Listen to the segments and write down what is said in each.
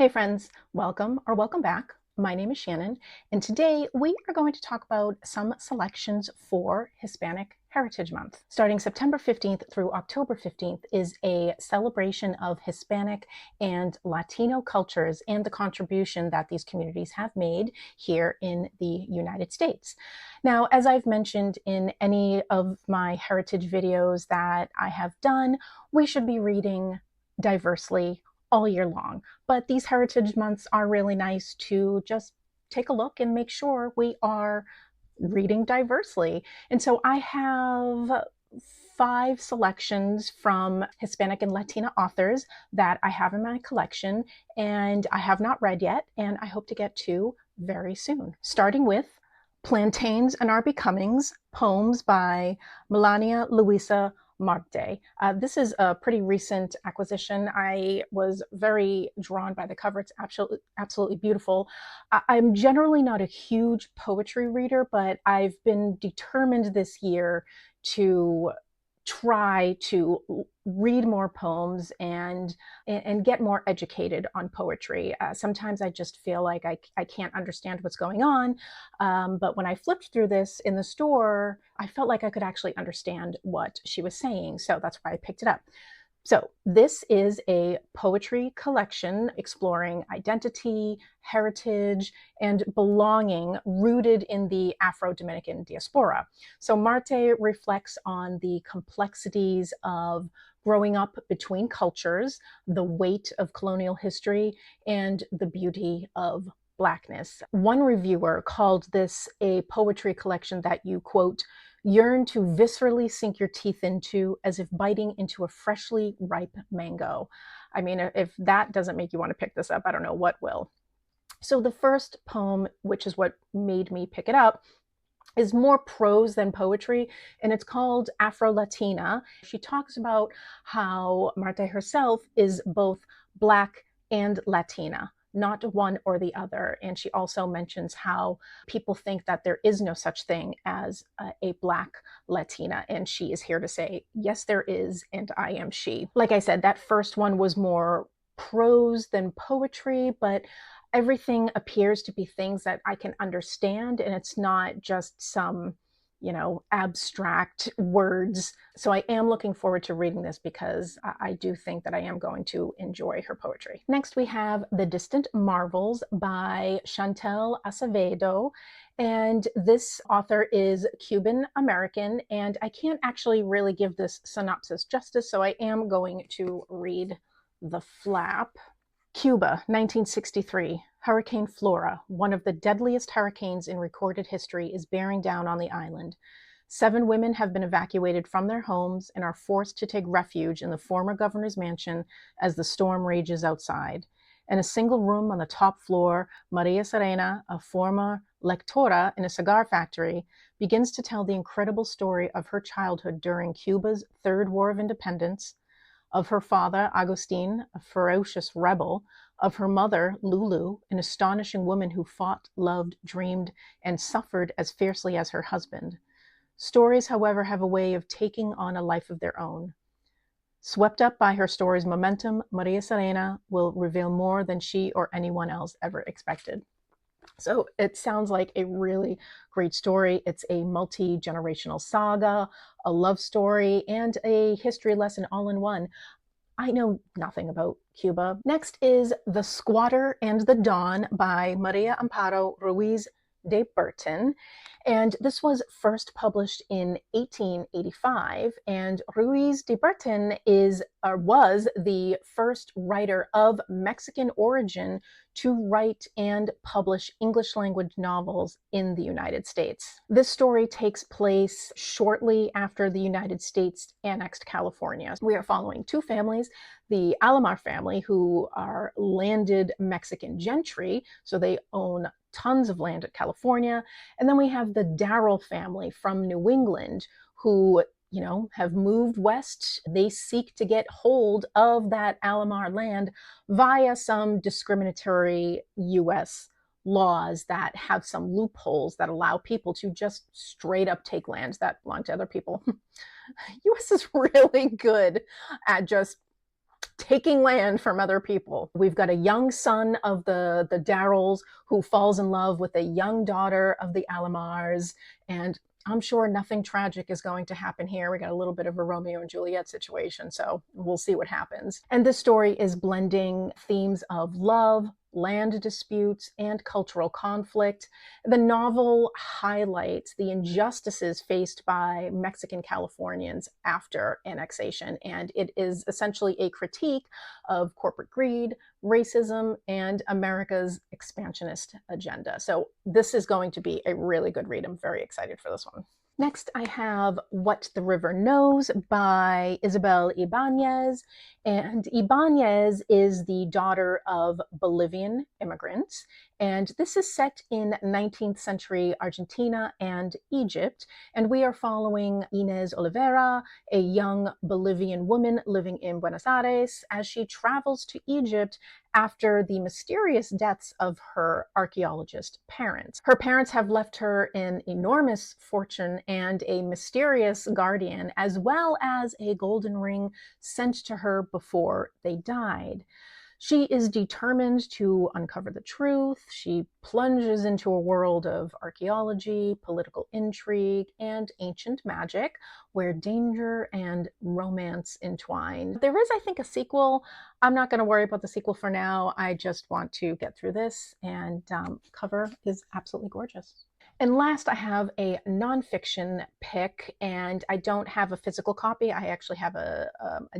Hey friends, welcome or welcome back. My name is Shannon, and today we are going to talk about some selections for Hispanic Heritage Month. Starting September 15th through October 15th is a celebration of Hispanic and Latino cultures and the contribution that these communities have made here in the United States. Now, as I've mentioned in any of my heritage videos that I have done, we should be reading diversely all year long. But these heritage months are really nice to just take a look and make sure we are reading diversely. And so I have 5 selections from Hispanic and Latina authors that I have in my collection and I have not read yet, and I hope to get to very soon. Starting with Plantains and Our Becomings, poems by Melania, Luisa, Marte. This is a pretty recent acquisition. I was very drawn by the cover. It's absolutely beautiful. I'm generally not a huge poetry reader, but I've been determined this year to try to read more poems and get more educated on poetry. Sometimes I just feel like I can't understand what's going on. But when I flipped through this in the store, I felt like I could actually understand what she was saying. So that's why I picked it up. So this is a poetry collection exploring identity, heritage, and belonging rooted in the Afro-Dominican diaspora. So Marte reflects on the complexities of growing up between cultures, the weight of colonial history, and the beauty of Blackness. One reviewer called this a poetry collection that you, quote, yearn to viscerally sink your teeth into as if biting into a freshly ripe mango. I mean, if that doesn't make you want to pick this up, I don't know what will. So the first poem, which is what made me pick it up, is more prose than poetry, and it's called Afro-Latina. She talks about how Marte herself is both Black and Latina, not one or the other. And she also mentions how people think that there is no such thing as a Black Latina. And she is here to say, yes, there is, and I am she. Like I said, that first one was more prose than poetry, but everything appears to be things that I can understand, and it's not just some, abstract words. So I am looking forward to reading this because I do think that I am going to enjoy her poetry. Next, we have The Distant Marvels by Chantel Acevedo. And this author is Cuban American, and I can't actually really give this synopsis justice, so I am going to read the flap. Cuba, 1963. Hurricane Flora, one of the deadliest hurricanes in recorded history, is bearing down on the island. 7 women have been evacuated from their homes and are forced to take refuge in the former governor's mansion as the storm rages outside. In a single room on the top floor, Maria Serena, a former lectora in a cigar factory, begins to tell the incredible story of her childhood during Cuba's Third War of Independence, of her father, Agustin, a ferocious rebel, of her mother, Lulu, an astonishing woman who fought, loved, dreamed, and suffered as fiercely as her husband. Stories, however, have a way of taking on a life of their own. Swept up by her story's momentum, Maria Serena will reveal more than she or anyone else ever expected. So it sounds like a really great story. It's a multi-generational saga, a love story, and a history lesson all in one. I know nothing about Cuba. Next is The Squatter and the Dawn by Maria Amparo Ruiz de Burton. And this was first published in 1885. And Ruiz de Burton was the first writer of Mexican origin to write and publish English language novels in the United States. This story takes place shortly after the United States annexed California. We are following 2 families, the Alomar family, who are landed Mexican gentry, so they own tons of land in California. And then we have the Darrell family from New England who, have moved west. They seek to get hold of that Alomar land via some discriminatory U.S. laws that have some loopholes that allow people to just straight up take lands that belong to other people. U.S. is really good at just taking land from other people. We've got a young son of the Darrells who falls in love with a young daughter of the Alamars, and I'm sure nothing tragic is going to happen here. We got a little bit of a Romeo and Juliet situation, so we'll see what happens. And this story is blending themes of love, land disputes, and cultural conflict. The novel highlights the injustices faced by Mexican Californians after annexation, and it is essentially a critique of corporate greed, racism, and America's expansionist agenda. So this is going to be a really good read. I'm very excited for this one. Next, I have What the River Knows by Isabel Ibanez. And Ibanez is the daughter of Bolivian immigrants. And this is set in 19th century Argentina and Egypt. And we are following Inez Oliveira, a young Bolivian woman living in Buenos Aires, as she travels to Egypt after the mysterious deaths of her archaeologist parents. Her parents have left her an enormous fortune and a mysterious guardian, as well as a golden ring sent to her before they died. She is determined to uncover the truth. She plunges into a world of archaeology, political intrigue, and ancient magic, where danger and romance entwine. There is, I think, a sequel. I'm not going to worry about the sequel for now. I just want to get through this, and cover is absolutely gorgeous. And last, I have a nonfiction pick, and I don't have a physical copy. I actually have a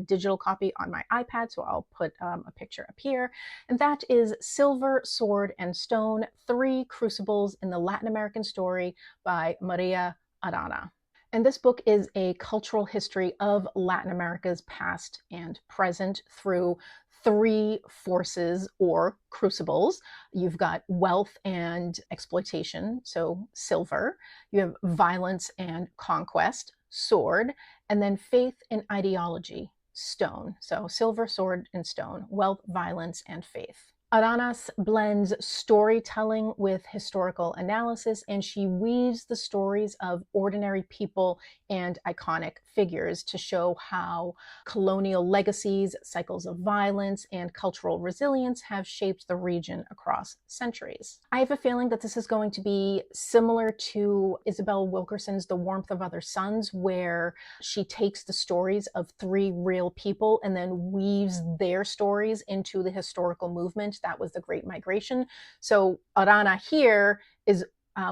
digital copy on my iPad, so I'll put a picture up here. And that is Silver, Sword, and Stone, 3 Crucibles in the Latin American Story by Maria Arana. And this book is a cultural history of Latin America's past and present through 3 forces or crucibles. You've got wealth and exploitation, so silver. You have violence and conquest, sword, and then faith and ideology, stone. So silver, sword, and stone, wealth, violence, and faith. Aranas blends storytelling with historical analysis, and she weaves the stories of ordinary people and iconic figures to show how colonial legacies, cycles of violence, and cultural resilience have shaped the region across centuries. I have a feeling that this is going to be similar to Isabel Wilkerson's The Warmth of Other Suns, where she takes the stories of 3 real people and then weaves their stories into the historical movement that was the Great Migration. So Arana here is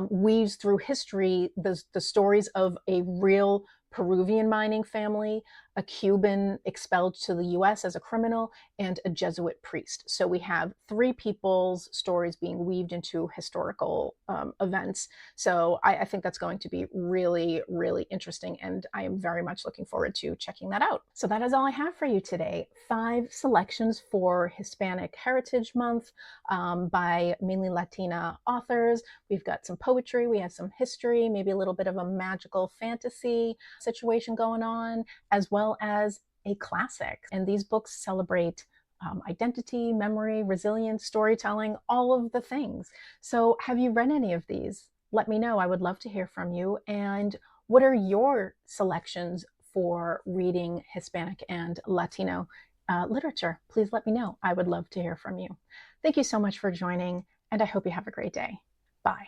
weaves through history the stories of a real Peruvian mining family, a Cuban expelled to the US as a criminal, and a Jesuit priest. So we have 3 people's stories being weaved into historical events. So I think that's going to be really, really interesting, and I am very much looking forward to checking that out. So that is all I have for you today. 5 selections for Hispanic Heritage Month by mainly Latina authors. We've got some poetry, we have some history, maybe a little bit of a magical fantasy situation going on, as well as a classic. And these books celebrate identity, memory, resilience, storytelling, all of the things. So have you read any of these? Let me know. I would love to hear from you. And what are your selections for reading Hispanic and Latino literature? Please let me know. I would love to hear from you. Thank you so much for joining, and I hope you have a great day. Bye.